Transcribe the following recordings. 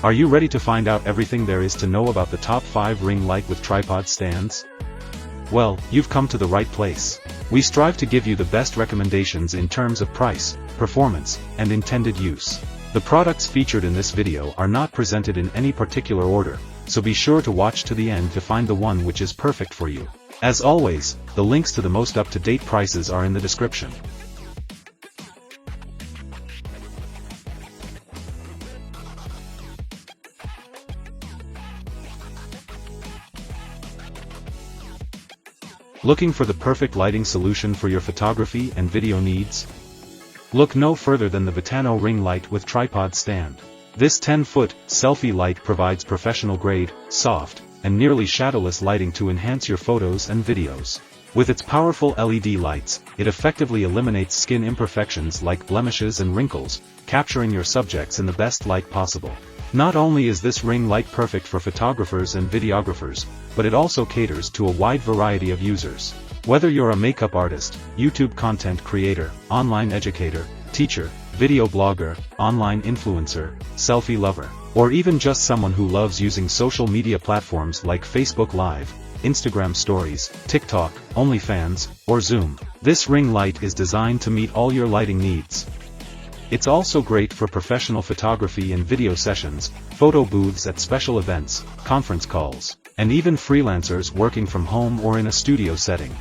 Are you ready to find out everything there is to know about the top 5 ring light with tripod stands? Well, you've come to the right place. We strive to give you the best recommendations in terms of price, performance, and intended use. The products featured in this video are not presented in any particular order, so be sure to watch to the end to find the one which is perfect for you. As always, the links to the most up-to-date prices are in the description. Looking for the perfect lighting solution for your photography and video needs? Look no further than the Vitano ring light with tripod stand. This 10-foot selfie light provides professional-grade, soft, and nearly shadowless lighting to enhance your photos and videos. With its powerful LED lights, it effectively eliminates skin imperfections like blemishes and wrinkles, capturing your subjects in the best light possible. Not only is this ring light perfect for photographers and videographers, but it also caters to a wide variety of users. Whether you're a makeup artist, YouTube content creator, online educator, teacher, video blogger, online influencer, selfie lover, or even just someone who loves using social media platforms like Facebook Live, Instagram Stories, TikTok, OnlyFans, or Zoom, this ring light is designed to meet all your lighting needs. It's also great for professional photography and video sessions, photo booths at special events, conference calls, and even freelancers working from home or in a studio setting.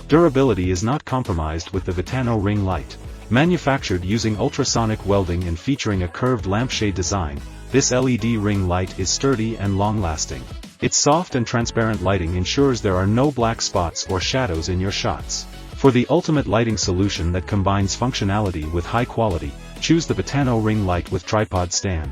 Durability is not compromised with the Vitano ring light. Manufactured using ultrasonic welding and featuring a curved lampshade design, this LED ring light is sturdy and long-lasting. Its soft and transparent lighting ensures there are no black spots or shadows in your shots. For the ultimate lighting solution that combines functionality with high quality, choose the Vitano ring light with tripod stand.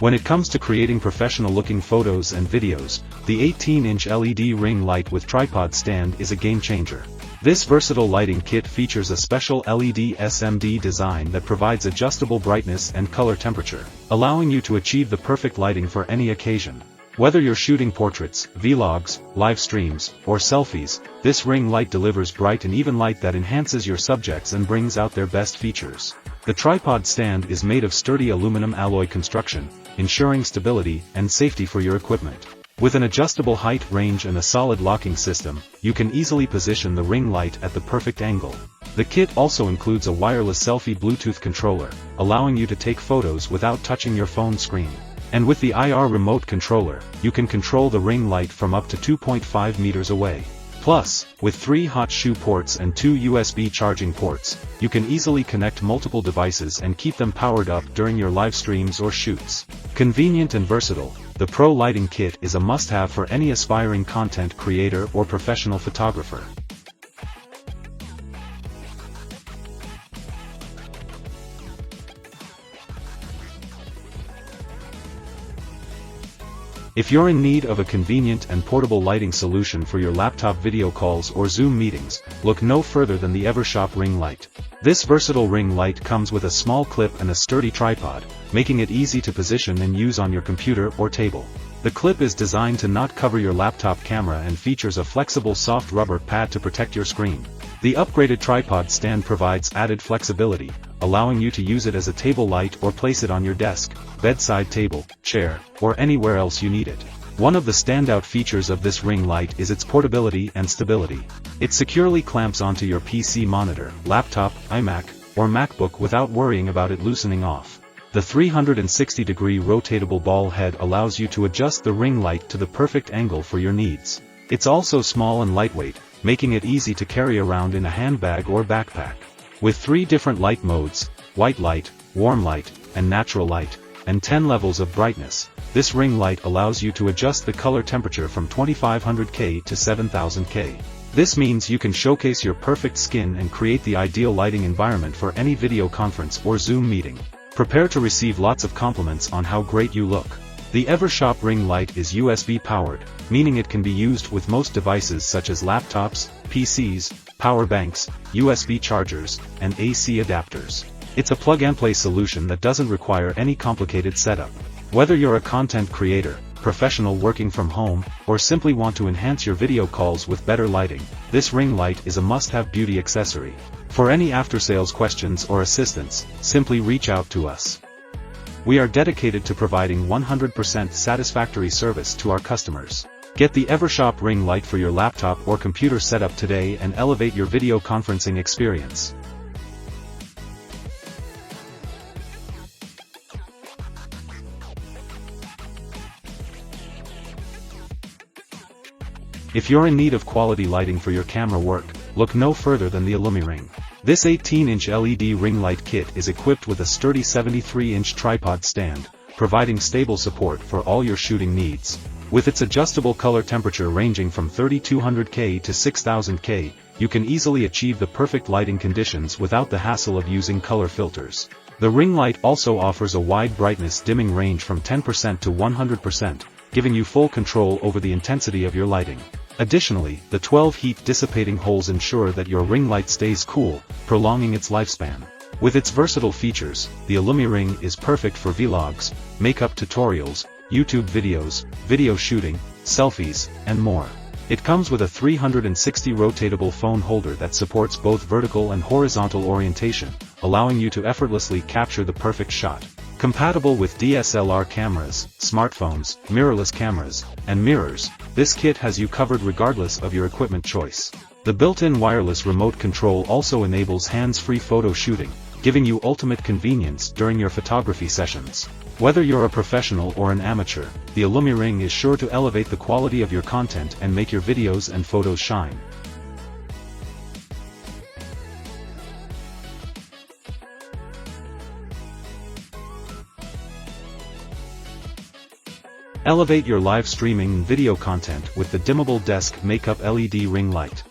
When it comes to creating professional-looking photos and videos, the 18-inch LED ring light with tripod stand is a game-changer. This versatile lighting kit features a special LED SMD design that provides adjustable brightness and color temperature, allowing you to achieve the perfect lighting for any occasion. Whether you're shooting portraits, vlogs, live streams, or selfies, this ring light delivers bright and even light that enhances your subjects and brings out their best features. The tripod stand is made of sturdy aluminum alloy construction, ensuring stability and safety for your equipment. With an adjustable height range and a solid locking system, you can easily position the ring light at the perfect angle. The kit also includes a wireless selfie Bluetooth controller, allowing you to take photos without touching your phone screen. And with the IR remote controller, you can control the ring light from up to 2.5 meters away. Plus, with 3 hot shoe ports and 2 USB charging ports, you can easily connect multiple devices and keep them powered up during your live streams or shoots. Convenient and versatile, the Pro Lighting Kit is a must-have for any aspiring content creator or professional photographer. If you're in need of a convenient and portable lighting solution for your laptop video calls or Zoom meetings, look no further than the Evershop ring light. This versatile ring light comes with a small clip and a sturdy tripod, making it easy to position and use on your computer or table. The clip is designed to not cover your laptop camera and features a flexible soft rubber pad to protect your screen. The upgraded tripod stand provides added flexibility, allowing you to use it as a table light or place it on your desk, bedside table, chair, or anywhere else you need it. One of the standout features of this ring light is its portability and stability. It securely clamps onto your PC monitor, laptop, iMac, or MacBook without worrying about it loosening off. The 360-degree rotatable ball head allows you to adjust the ring light to the perfect angle for your needs. It's also small and lightweight, making it easy to carry around in a handbag or backpack. With 3 different light modes, white light, warm light, and natural light, and 10 levels of brightness, this ring light allows you to adjust the color temperature from 2500K to 7000K. This means you can showcase your perfect skin and create the ideal lighting environment for any video conference or Zoom meeting. Prepare to receive lots of compliments on how great you look. The Evershop ring light is USB powered, meaning it can be used with most devices such as laptops, PCs, power banks, USB chargers, and AC adapters. It's a plug-and-play solution that doesn't require any complicated setup. Whether you're a content creator, professional working from home, or simply want to enhance your video calls with better lighting, this ring light is a must-have beauty accessory. For any after-sales questions or assistance, simply reach out to us. We are dedicated to providing 100% satisfactory service to our customers. Get the Evershop ring light for your laptop or computer setup today and elevate your video conferencing experience. If you're in need of quality lighting for your camera work, look no further than the IllumiRing. This 18-inch LED ring light kit is equipped with a sturdy 73-inch tripod stand, providing stable support for all your shooting needs. With its adjustable color temperature ranging from 3200K to 6000K, you can easily achieve the perfect lighting conditions without the hassle of using color filters. The ring light also offers a wide brightness dimming range from 10% to 100%, giving you full control over the intensity of your lighting. Additionally, the 12 heat-dissipating holes ensure that your ring light stays cool, prolonging its lifespan. With its versatile features, the IllumiRing is perfect for vlogs, makeup tutorials, YouTube videos, video shooting, selfies, and more. It comes with a 360 rotatable phone holder that supports both vertical and horizontal orientation, allowing you to effortlessly capture the perfect shot. Compatible with DSLR cameras, smartphones, mirrorless cameras, and mirrors, this kit has you covered regardless of your equipment choice. The built-in wireless remote control also enables hands-free photo shooting, giving you ultimate convenience during your photography sessions. Whether you're a professional or an amateur, the IllumiRing is sure to elevate the quality of your content and make your videos and photos shine. Elevate your live streaming and video content with the dimmable desk makeup LED ring light.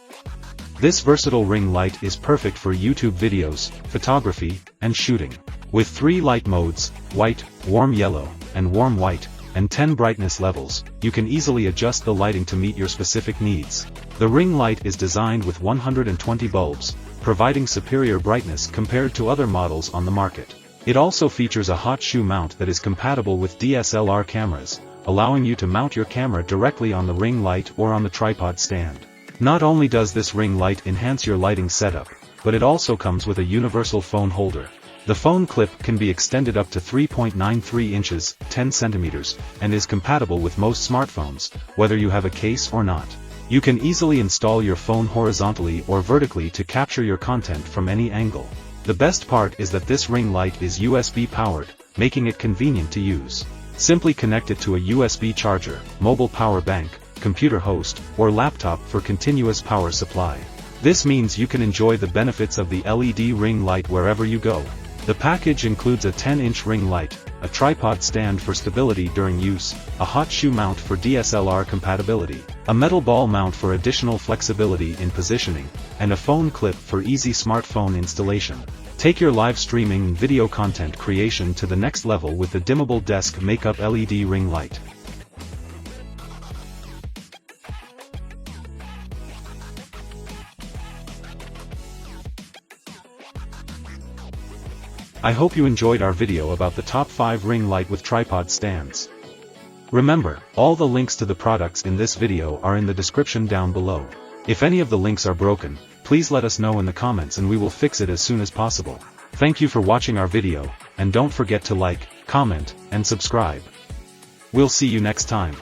This versatile ring light is perfect for YouTube videos, photography, and shooting. With 3 light modes, white, warm yellow, and warm white, and 10 brightness levels, you can easily adjust the lighting to meet your specific needs. The ring light is designed with 120 bulbs, providing superior brightness compared to other models on the market. It also features a hot shoe mount that is compatible with DSLR cameras, allowing you to mount your camera directly on the ring light or on the tripod stand. Not only does this ring light enhance your lighting setup, but it also comes with a universal phone holder. The phone clip can be extended up to 3.93 inches, 10 centimeters, and is compatible with most smartphones, whether you have a case or not. You can easily install your phone horizontally or vertically to capture your content from any angle. The best part is that this ring light is USB powered, making it convenient to use. Simply connect it to a USB charger, mobile power bank, computer host, or laptop for continuous power supply. This means you can enjoy the benefits of the LED ring light wherever you go. The package includes a 10-inch ring light, a tripod stand for stability during use, a hot shoe mount for DSLR compatibility, a metal ball mount for additional flexibility in positioning, and a phone clip for easy smartphone installation. Take your live streaming and video content creation to the next level with the dimmable desk makeup LED ring light. I hope you enjoyed our video about the top 5 ring light with tripod stands. Remember, all the links to the products in this video are in the description down below. If any of the links are broken, please let us know in the comments and we will fix it as soon as possible. Thank you for watching our video, and don't forget to like, comment, and subscribe. We'll see you next time.